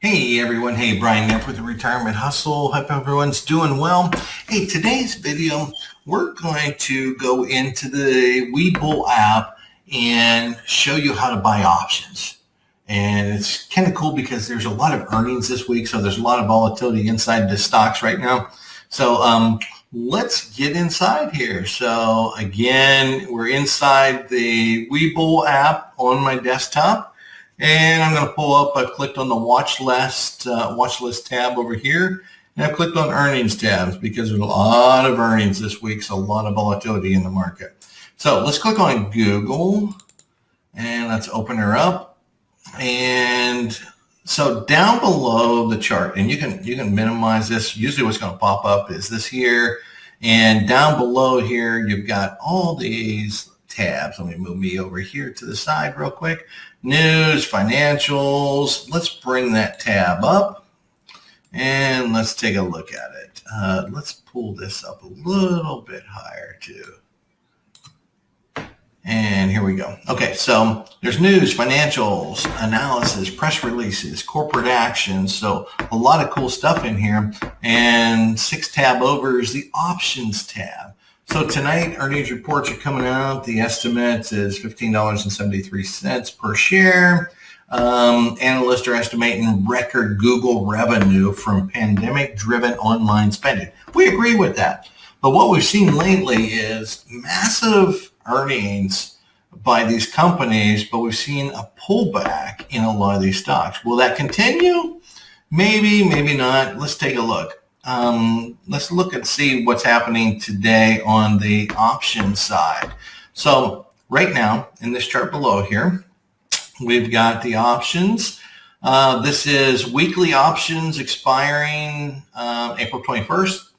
Hey everyone, hey, Brian Neff with the Retirement Hustle. Hope everyone's doing well. Hey, today's video, we're going to go into the WeBull app and show you how to buy options. And it's kind of cool because there's a lot of earnings this week, so there's a lot of volatility inside the stocks right now. So let's get inside here. So again, we're inside the WeBull app on my desktop. And I'm going to pull up, I've clicked on the watch list tab over here, and I've clicked on earnings tabs because there's a lot of earnings this week, so a lot of volatility in the market. So let's click on Google, and let's open her up. And so down below the chart, and you can minimize this. Usually what's going to pop up is this here. And down below here, you've got all these tabs. Let me move me over here to the side real quick. News, financials. Let's bring that tab up and let's take a look at it. Let's pull this up a little bit higher too. And here we go. Okay, so there's news, financials, analysis, press releases, corporate actions. So a lot of cool stuff in here. And 6 tab over is the options tab. So tonight, earnings reports are coming out. The estimate is $15.73 per share. Analysts are estimating record Google revenue from pandemic-driven online spending. We agree with that. But what we've seen lately is massive earnings by these companies, but we've seen a pullback in a lot of these stocks. Will that continue? Maybe, maybe not. Let's take a look. Let's look and see what's happening today on the option side. So right now in this chart below here, we've got the options. This is weekly options expiring April 21st,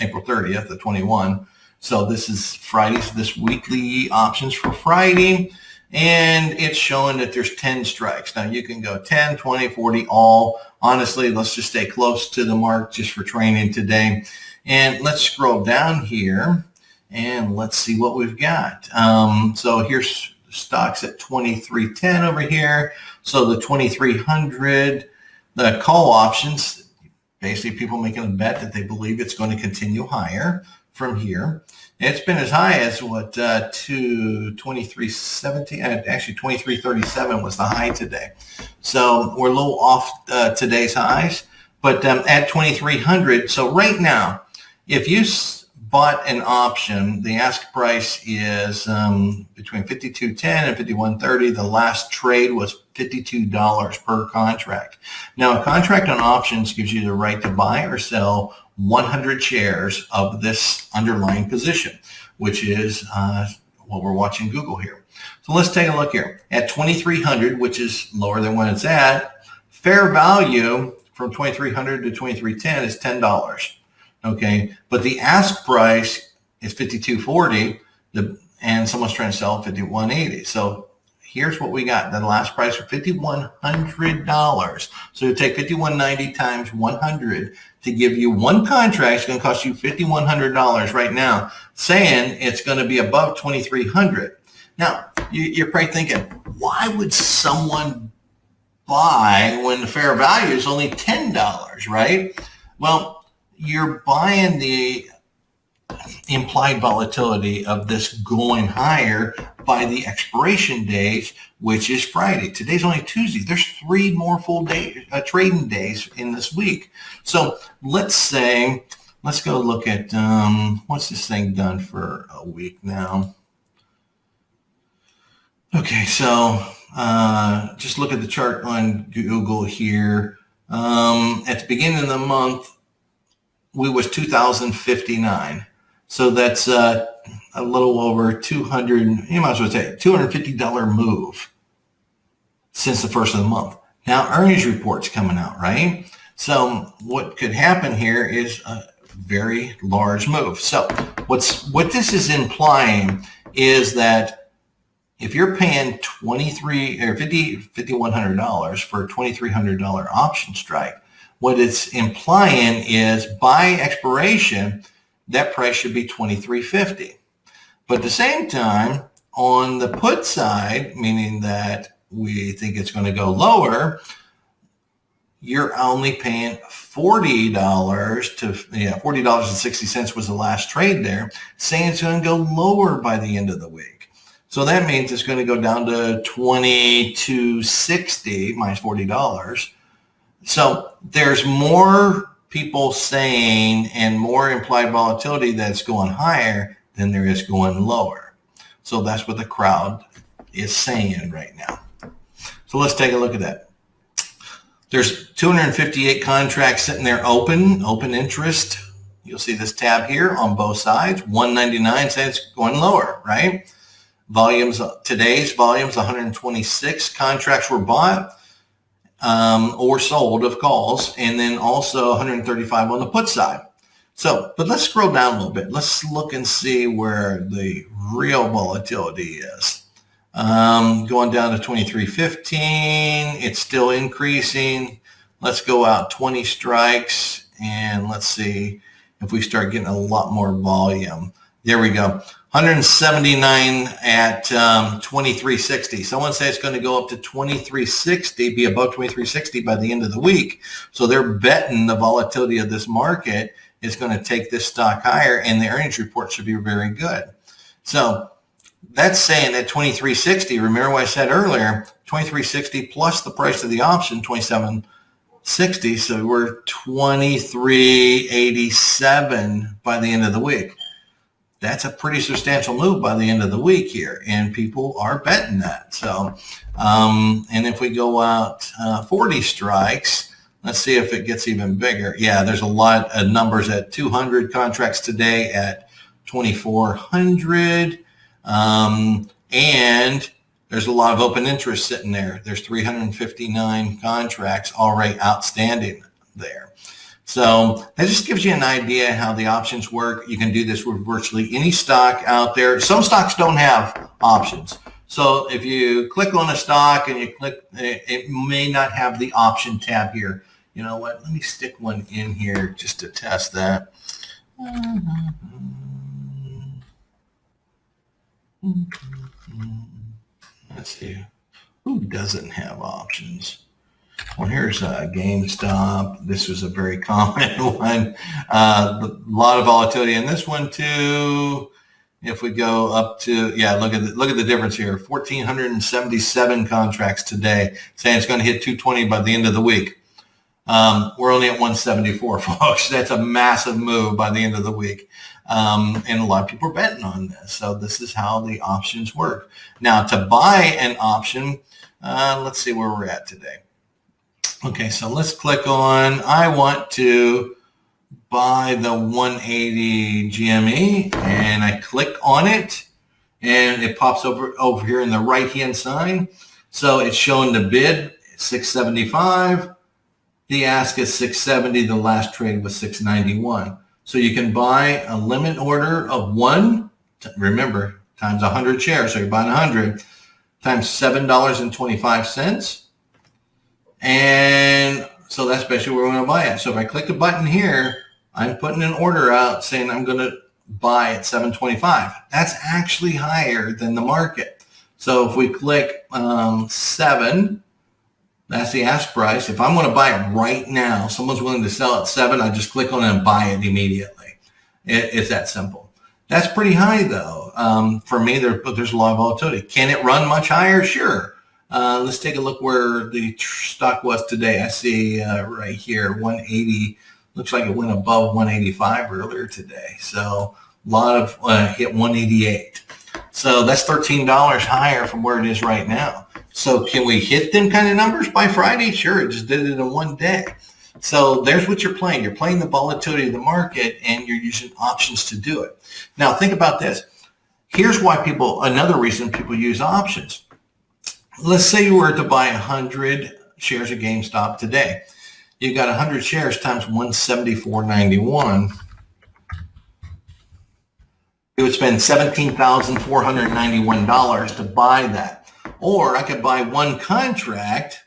April 30th of 21. So this is Friday's, this weekly options for Friday. And it's showing that there's 10 strikes. Now you can go 10, 20, 40, all. Honestly, let's just stay close to the mark just for training today. And let's scroll down here and let's see what we've got. So here's stocks at 2310 over here. So the 2300, the call options, basically people making a bet that they believe it's going to continue higher from here. It's been as high as what, to 2317, actually 2337 was the high today. So we're a little off today's highs, but at 2300. So right now, if you bought an option, the ask price is between 52.10 and 51.30. The last trade was $52 per contract. Now, a contract on options gives you the right to buy or sell 100 shares of this underlying position, which is what we're watching Google here. So let's take a look here. At 2300, which is lower than when it's at, fair value from 2300 to 2310 is $10. Okay, but the ask price is $52.40, and someone's trying to sell $51.80. So here's what we got. The last price was $5,100. So you take $5,190 times 100 to give you one contract. It's going to cost you $5,100 right now, saying it's going to be above 2,300. Now, you're probably thinking, why would someone buy when the fair value is only $10, right? Well, you're buying the implied volatility of this going higher by the expiration days, which is Friday. Today's only Tuesday. There's 3 more full day trading days in this week. So let's go look at what's this thing done for a week now. Okay, so just look at the chart on Google here. At the beginning of the month, we was 2,059. So that's a little over 200, you might as well say $250 move since the first of the month. Now earnings reports coming out, right? So what could happen here is a very large move. So what this is implying is that if you're paying $5,100 for a $2,300 option strike, what it's implying is by expiration, that price should be $23.50. But at the same time, on the put side, meaning that we think it's going to go lower, you're only paying $40 to, $40.60 was the last trade there, saying it's going to go lower by the end of the week. So that means it's going to go down to $22.60 minus $40. So there's more people saying and more implied volatility that's going higher than there is going lower. So that's what the crowd is saying right now. So let's take a look at that. There's 258 contracts sitting there open interest. You'll see this tab here on both sides. 199 cents going lower, right? Today's volumes, 126 contracts were bought or sold of calls, and then also 135 on the put side. So, but let's scroll down a little bit. Let's look and see where the real volatility is. Going down to 23.15, it's still increasing. Let's go out 20 strikes and let's see if we start getting a lot more volume. There we go. 179 at 23.60. Someone says it's going to go up to 23.60, be above 23.60 by the end of the week. So they're betting the volatility of this market is going to take this stock higher, and the earnings report should be very good. So that's saying at 23.60, remember what I said earlier, 23.60 plus the price of the option, 27.60. So we're 23.87 by the end of the week. That's a pretty substantial move by the end of the week here, and people are betting that. So, and if we go out 40 strikes, let's see if it gets even bigger. Yeah, there's a lot of numbers at 200 contracts today at 2,400. And there's a lot of open interest sitting there. There's 359 contracts already outstanding there. So that just gives you an idea how the options work. You can do this with virtually any stock out there. Some stocks don't have options. So if you click on a stock and you click, it may not have the option tab here. You know what? Let me stick one in here just to test that. Let's see. Who doesn't have options? Well, here's GameStop. This was a very common one. A lot of volatility in this one too. If we go up to, yeah, look at the difference here. 1,477 contracts today, saying it's going to hit 220 by the end of the week. We're only at 174, folks. That's a massive move by the end of the week. And a lot of people are betting on this. So this is how the options work. Now, to buy an option, let's see where we're at today. Okay, so let's click on, I want to buy the 180 GME, and I click on it, and it pops over here in the right-hand side. So it's showing the bid, 675. The ask is 670. The last trade was 691. So you can buy a limit order of one, remember, times 100 shares. So you're buying 100 times $7.25. And so that's basically where we're going to buy it. So if I click a button here, I'm putting an order out saying I'm going to buy at 725. That's actually higher than the market. So if we click 7, that's the ask price. If I'm going to buy it right now, someone's willing to sell at 7, I just click on it and buy it immediately. It's that simple. That's pretty high though. For me, there's a lot of volatility. Can it run much higher? Sure. Let's take a look where the stock was today. I see right here, 180. Looks like it went above 185 earlier today. So a lot of hit 188. So that's $13 higher from where it is right now. So can we hit them kind of numbers by Friday? Sure, it just did it in one day. So there's what you're playing. You're playing the volatility of the market, and you're using options to do it. Now think about this. Here's why another reason people use options. Let's say you were to buy 100 shares of GameStop today. You got 100 shares times 174.91. You would spend $17,491 to buy that. Or I could buy one contract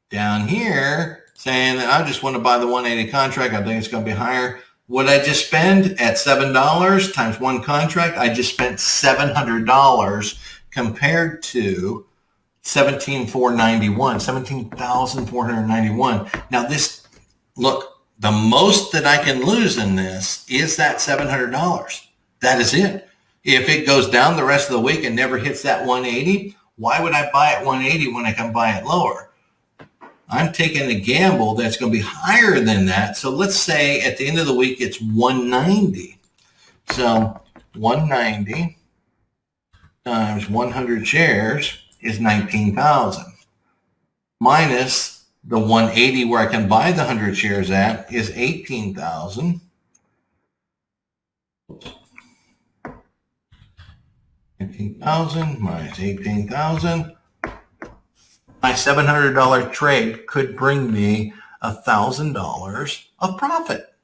down here saying that I just want to buy the 180 contract. I think it's going to be higher. What I just spend at $7 times one contract, I just spent $700 compared to 17,491. Now this, look, the most that I can lose in this is that $700. That is it. If it goes down the rest of the week and never hits that 180, why would I buy at 180 when I can buy it lower? I'm taking a gamble that's going to be higher than that. So let's say at the end of the week, it's 190. So 190 times 100 shares is 19,000. Minus the 180 where I can buy the 100 shares at is 18,000. 18,000 minus 18,000. My $700 trade could bring me $1,000 of profit.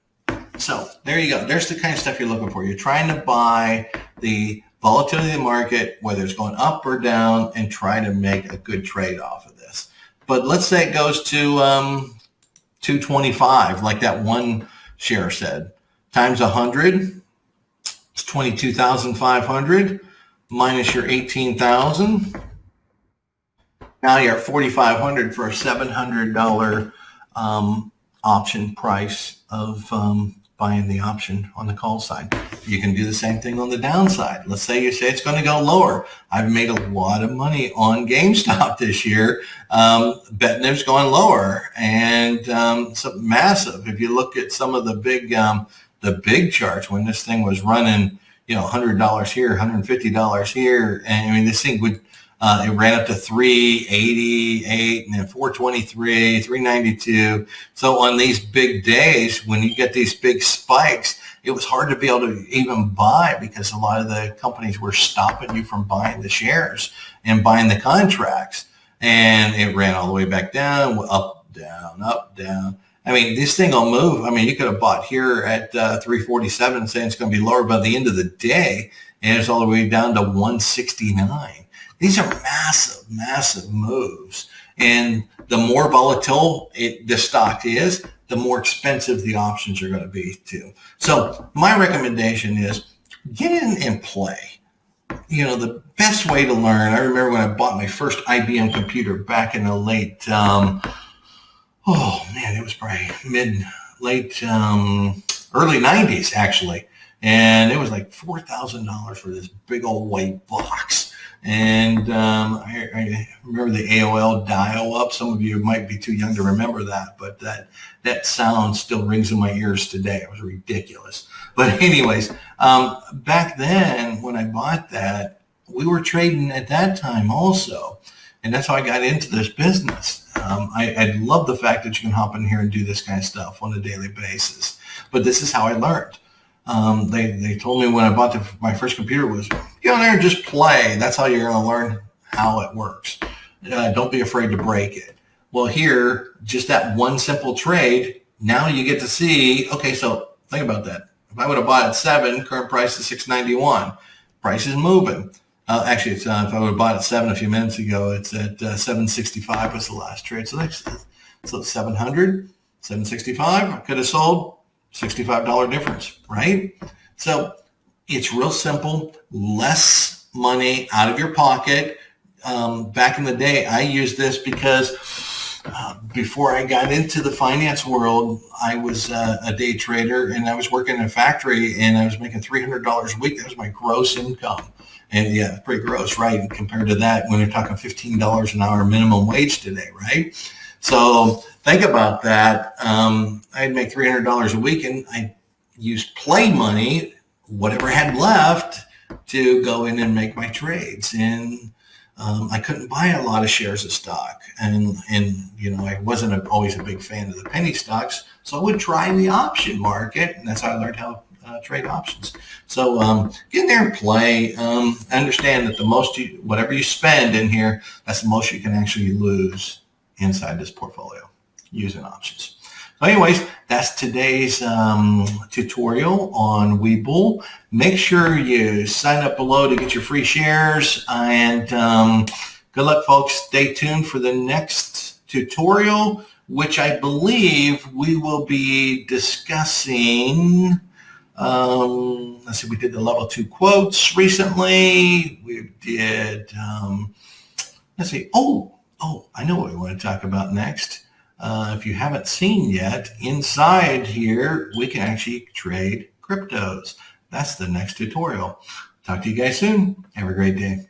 So there you go. There's the kind of stuff you're looking for. You're trying to buy the volatility of the market, whether it's going up or down, and try to make a good trade off of this. But let's say it goes to 225, like that one share said, times 100, it's 22,500 minus your 18,000. Now you're at 4,500 for a $700 option price of buying the option on the call side. You can do the same thing on the downside. Let's say you say it's going to go lower. I've made a lot of money on GameStop this year, betting it's going lower, and so massive. If you look at some of the big charts when this thing was running, $100 here, $150 here, and I mean this thing would. It ran up to 388 and then 423, 392. So on these big days, when you get these big spikes, it was hard to be able to even buy because a lot of the companies were stopping you from buying the shares and buying the contracts. And it ran all the way back down, up, down, up, down. I mean, this thing will move. I mean, you could have bought here at 347 saying it's going to be lower by the end of the day, and it's all the way down to 169. These are massive, massive moves. And the more volatile the stock is, the more expensive the options are going to be too. So my recommendation is get in and play. The best way to learn, I remember when I bought my first IBM computer back in the late, it was probably early 90s actually. And it was like $4,000 for this big old white box. And I remember the AOL dial-up. Some of you might be too young to remember that, but that sound still rings in my ears today. It was ridiculous. But anyways, back then when I bought that, we were trading at that time also. And that's how I got into this business. I love the fact that you can hop in here and do this kind of stuff on a daily basis. But this is how I learned. They told me when I bought my first computer was, get on there and just play. That's how you're going to learn how it works. Don't be afraid to break it. Well, here, just that one simple trade, now you get to see, okay, so think about that. If I would have bought at 7, current price is 691. Price is moving. Actually, it's, if I would have bought at 7 a few minutes ago, it's at 765 was the last trade. So 700, 765, I could have sold. $65 difference, right? So it's real simple, less money out of your pocket. Back in the day, I used this because before I got into the finance world, I was a day trader and I was working in a factory and I was making $300 a week. That was my gross income. And yeah, pretty gross, right? And compared to that, when you're talking $15 an hour minimum wage today, right? So think about that. I'd make $300 a week and I used play money, whatever I had left, to go in and make my trades. And I couldn't buy a lot of shares of stock. And I wasn't always a big fan of the penny stocks. So I would try the option market. And that's how I learned how to trade options. So get in there and play. Understand that whatever you spend in here, that's the most you can actually lose inside this portfolio using options. So anyways, that's today's tutorial on WeBull. Make sure you sign up below to get your free shares, and good luck, folks. Stay tuned for the next tutorial, which I believe we will be discussing. Let's see, we did the level 2 quotes recently. We did let's see. I know what we want to talk about next. If you haven't seen yet, inside here, we can actually trade cryptos. That's the next tutorial. Talk to you guys soon. Have a great day.